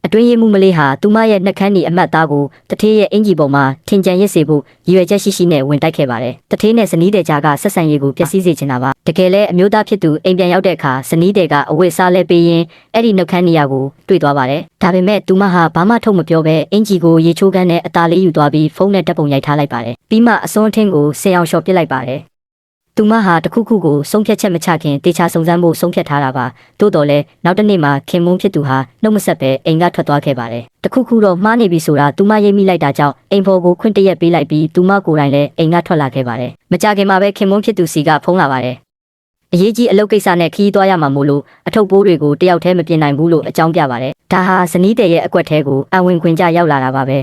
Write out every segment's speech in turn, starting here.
အတွင်းရေးမှုမလေးဟာသူမရဲ့နှက်ခမ်းဒီအမတ်သားကိုတထေးရဲ့အင်ဂျီပေါ်မှာထင်ကြံရစ်စေဖို့ရည်ရွယ်ချက်ရှိနဲ့ဝင်တိုက်ခဲ့ပါတယ်တထေးနဲ့ဇနီးတဲ့ကြားကဆက်ဆံရေးကိုပျက်စီးစေချင်တာပါတကယ်လဲအမျိုးသားဖြစ်သူအိမ်ပြန်ရောက်တဲ့အခါဇနီးတဲ့ကအဝတ်စားလဲပေးရင်းအဲ့ဒီနှက်ခမ်းနေရာကိုတွေ့သွားပါတယ်ဒါပေမဲ့သူမဟာဘာမှထုတ်မပြောဘဲအင်ဂျီကိုရေချိုးခန်းနဲ့အသားလေးယူသွားပြီးဖုန်းနဲ့တပ်ပုံရိုက်ထားလိုက်ပါတယ်ပြီးမှအစွန်းအထင်းကိုဆင်အောင်လျှော်ပစ်လိုက်ပါတယ်သူမဟာတခုခုကိုဆုံးဖြတ်ချက်မချခင်တေချာစုံစမ်းဖို့ဆုံးဖြတ်ထားတာပါသို့တော်လဲနောက်တစ်နေ့မှာခင်မွန်းဖြစ်သူဟာနှုတ်မဆက်ပဲအိမ်ကထွက်သွားခဲ့ပါတယ်တခုခုတော့မှားနေပြီဆိုတာသူမရိပ်မိလိုက်တာကြောင့်အိမ်ဖော်ကိုခွင့်တရက်ပေးလိုက်ပြီးသူမကိုယ်တိုင်လည်းအိမ်ကထွက်လာခဲ့ပါတယ်မကြခင်မှာပဲခင်မွန်းဖြစ်သူစီကဖုန်းလာပါတယ်အရေးကြီးအလုပ်ကိစ္စနဲ့ခီးသွားရမှာမို့လို့အထုပ်ပိုးတွေကိုတယောက်တည်းမပြင်နိုင်ဘူးလို့အကြောင်းပြပါတယ်ဒါဟာဇနီးတဲ့ရဲ့အကွက်ထဲကိုအဝင်ခွင်ကြရောက်လာတာပါပဲ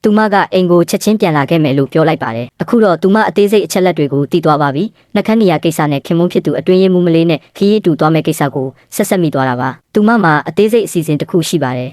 သူမကအိမ်ကိုချက်ချင်းပြန်လာခဲ့မယ်လို့ပြောလိုက်ပါတယ်အခုတော့သူမအသေးစိတ်အချက်လက်တွေကိုသိသွားပါပြီနှက်ခမ်းနေရကိစ္စနဲ့ခင်မွန်းဖြစ်သူအတွင်းရေးမှုမလေးနဲ့ခီးရီတူသွားမယ့်ကိစ္စကိုဆက်ဆက်မိသွားတာပါသူမမှာအသေးစိတ်အစီအစဉ်တစ်ခုရှိပါတယ်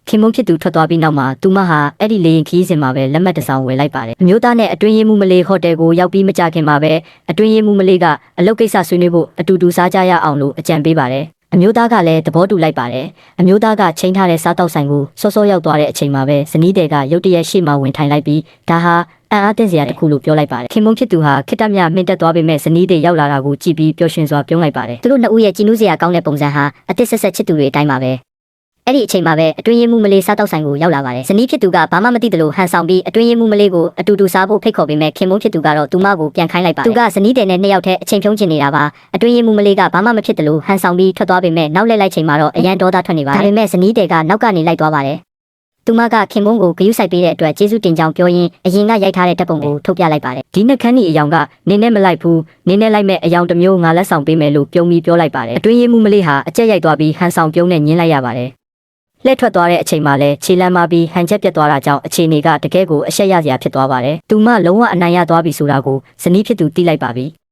ခင်မွန်းဖြစ်သူထွက်သွားပြီးနောက်မှာသူမဟာအဲ့ဒီလေရင်ခီးစဉ်မှာပဲလက်မှတ်တစ်စောင်ဝယ်လိုက်ပါတယ်အမျိုးသားနဲ့အတွင်းရေးမှုမလေးဟိုတယ်ကိုရောက်ပြီးမကြခင်မှာပဲအတွင်းရေးမှုမလေးကအလုပ်ကိစ္စဆွေးနွေးဖို့အတူတူစားကြရအောင်လို့အကြံပေးပါတယ်အမျိုးသားကလည်းသဘောတူလိုက်ပါတယ်အမျိုးသားကချိန်ထားတဲ့စားတောက်ဆိုင်ကိုစောစောရောက်သွားတဲ့အချိန်မှာပဲဇနီးတဲ့ကရုတ်တရက်ရှေ့မှာဝင်ထိုင်လိုက်ပြီးဒါဟာအံ့အားသင့်စရာတစ်ခုလို့ပြောလိုက်ပါတယ်ခင်မုန်းဖြစ်သူဟာခိတ္တမြမှင့်တက်သွားပေမဲ့ဇနီးတဲ့ရောက်လာတာကိုကြည့်ပြီးပျော်ရွှင်စွာပြုံးလိုက်ပါတယ်သူတို့နှစ်ဦးရဲ့ကြည်နူးစရာကောင်းတဲ့ပုံစံဟာအသစ်ဆက်ဆက်ချစ်သူတွေအတိုင်းပါပဲအဲ့ဒီအချိန်မှာပဲအတွင်းရေးမှုမလေးစားတောက်ဆိုင်ကိုရောက်လာပါတယ်ဇနီးဖြစ်သူကဘာမှမသိတယ်လို့ဟန်ဆောင်ပြီးအတွင်းရေးမှုမလေးကိုအတူတူစားဖို့ဖိတ်ခေါ်ပေမဲ့ခင်မုန်းဖြစ်သူကတော့သူမကိုပြန်ခိုင်းလိုက်ပါတယ်သူကဇနီးတဲ့နဲ့နှစ်ယောက်တည်းအချိန်ဖြုံးချင်နေတာပါအတွင်းရေးမှုမလေးကဘာမှမဖြစ်တယ်လို့ဟန်ဆောင်ပြီးထွက်သွားပေမဲ့နောက်လှည့်လိုက်ချိန်မှာတော့အရန်ဒေါသထွက်နေပါတယ်ဒါပေမဲ့ဇနီးတဲ့ကနောက်ကနေလိုက်သွားပါတယ်သူမကခင်မုန်းကိုဂရုစိုက်ပေးတဲ့အတွက်ကျေးဇူးတင်ကြောင်းပြောရင်းအရင်ကရိုက်ထားတဲ့တပ်ပုံကိုထုတ်ပြလိုက်ပါတယ်ဒီနှက်ခမ်းဒီအယောင်ကနင်းနဲ့မလိုက်ဘူးနင်းနဲ့လိုက်မဲ့အယောင်တစ်မျိုးငါလက်ဆောင်ပေးမယ်လို့ပြုံးပြီးပြောလိုက်ပါတယ်အတွင်းရေးမှုမလေးဟာအကြက်ရိုက်သွားပြီးဟန်ဆောင်ပြုံးနဲ့ညင်းလိုက်ရပါတယ်လှည့်ထွက်သွားတဲ့အချိန်မှာလဲခြေလမ်းမပြီးဟန်ချက်ပြတ်သွားတာကြောင့်အခြေအနေကတကယ်ကိုအရှက်ရစရာဖြစ်သွားပါတယ်။သူမလုံးဝအနိုင်ရသွားပြီဆိုတာကိုဇနီးဖြစ်သူသိလိုက်ပါပြီ။